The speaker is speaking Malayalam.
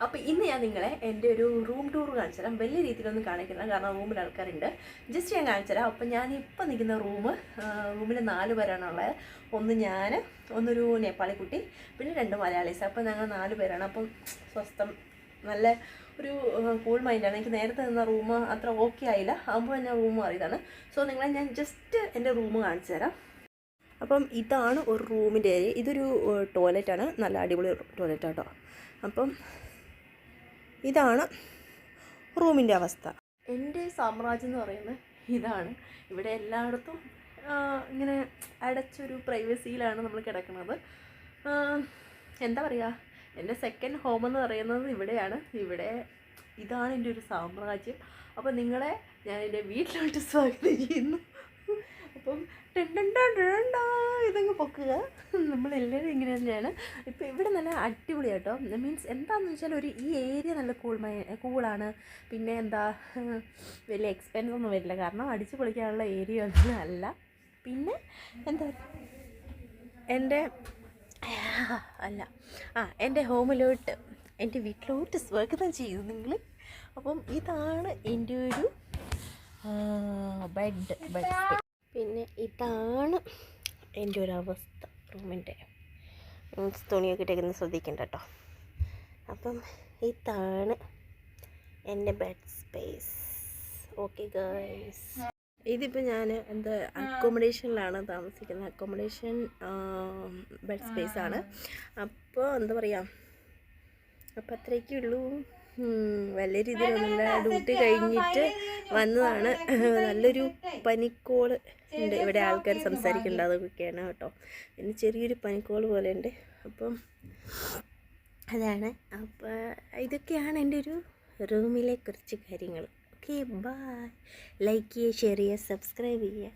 അപ്പോൾ ഇന്ന് ഞാൻ നിങ്ങളെ എൻ്റെ ഒരു റൂം ടൂർ കാണിച്ചു തരാം. വലിയ രീതിയിലൊന്നും കാണിക്കില്ല, കാരണം റൂമിൽ ആൾക്കാരുണ്ട്. ജസ്റ്റ് ഞാൻ കാണിച്ചു തരാം. അപ്പോൾ ഞാൻ ഇപ്പം നിൽക്കുന്ന റൂമിൽ 4 പേരാണുള്ളത്. ഒന്ന് ഞാൻ, ഒന്നൊരു നേപ്പാളി കുട്ടി, പിന്നെ 2 മലയാളീസ്. അപ്പോൾ ഞങ്ങൾ 4 പേരാണ്. അപ്പം സ്വസ്ഥം, നല്ല ഒരു കൂൾ മൈൻഡാണ്. എനിക്ക് നേരത്തെ നിന്ന റൂം അത്ര ഓക്കെ ആയില്ല, ആകുമ്പോൾ ഞാൻ റൂം മാറിയതാണ്. സോ നിങ്ങളെ ഞാൻ ജസ്റ്റ് എൻ്റെ റൂം കാണിച്ചു തരാം. അപ്പം ഇതാണ് ഒരു റൂമിൻ്റെ ഏരിയ. ഇതൊരു ടോയ്ലറ്റാണ്, നല്ല അടിപൊളി ടോയ്ലറ്റാണ് കേട്ടോ. അപ്പം ഇതാണ് റൂമിൻ്റെ അവസ്ഥ. എൻ്റെ സാമ്രാജ്യം എന്ന് പറയുന്നത് ഇതാണ്. ഇവിടെ എല്ലായിടത്തും ഇങ്ങനെ അടച്ചൊരു പ്രൈവസിയിലാണ് നമ്മൾ കിടക്കുന്നത്. എന്താ പറയുക, എൻ്റെ സെക്കൻഡ് ഹോം എന്ന് പറയുന്നത് ഇവിടെയാണ്. ഇതാണ് എൻ്റെ ഒരു സാമ്രാജ്യം. അപ്പോൾ നിങ്ങളെ ഞാൻ എൻ്റെ വീട്ടിലോട്ട് സ്വാഗതം ചെയ്യുന്നു. അപ്പം ഇതങ്ങ് പൊക്കുക. നമ്മളെല്ലാവരും ഇങ്ങനെ തന്നെയാണ്. ഇപ്പോൾ ഇവിടെ നല്ല അടിപൊളിയാട്ടോ. മീൻസ് എന്താണെന്ന് വെച്ചാൽ ഈ ഏരിയ നല്ല കൂളാണ്. പിന്നെ എന്താ, വലിയ എക്സ്പെൻസ് ഒന്നും വരില്ല, കാരണം അടിച്ചു പൊളിക്കാനുള്ള ഏരിയ ഒന്നും അല്ല. പിന്നെ എന്താ, എൻ്റെ ഹോമിലോട്ട്, എൻ്റെ വീട്ടിലോട്ട് സ്വാഗതം ചെയ്തു നിങ്ങൾ. അപ്പം ഇതാണ് എൻ്റെ ഒരു ബെഡ്. പിന്നെ ഇതാണ് എൻ്റെ ഒരു അവസ്ഥ റൂമിൻ്റെ. മീൻസ് തുണിയൊക്കെ ഇട്ടേക്കുന്നത് ശ്രദ്ധിക്കണ്ട കേട്ടോ. അപ്പം ഇതാണ് എൻ്റെ ബെഡ് സ്പേസ്. ഓക്കെ ഗൈസ്, ഇതിപ്പോൾ ഞാൻ അക്കോമഡേഷനിലാണ് താമസിക്കുന്നത്. അക്കോമഡേഷൻ ബെഡ് സ്പേസാണ്. അപ്പോൾ എന്താ പറയുക, അപ്പോൾ അത്രയൊക്കെ ഉള്ളൂ. വലിയ രീതിയിലൊന്നുമില്ല. ഡ്യൂട്ടി കഴിഞ്ഞിട്ട് വന്നതാണ്. നല്ലൊരു പനിക്കോള് ഉണ്ട്, ഇവിടെ ആൾക്കാർ സംസാരിക്കേണ്ട അതൊക്കെയാണ് കേട്ടോ. പിന്നെ ചെറിയൊരു പനിക്കോള് പോലെ ഉണ്ട്. അപ്പം അതാണ്. അപ്പോൾ ഇതൊക്കെയാണ് എൻ്റെ ഒരു റൂമിലെ കുറച്ച് കാര്യങ്ങൾ. Okay, bye. ലൈക്ക് ചെയ്യുക, ഷെയർ ചെയ്യുക, സബ്സ്ക്രൈബ് ചെയ്യുക.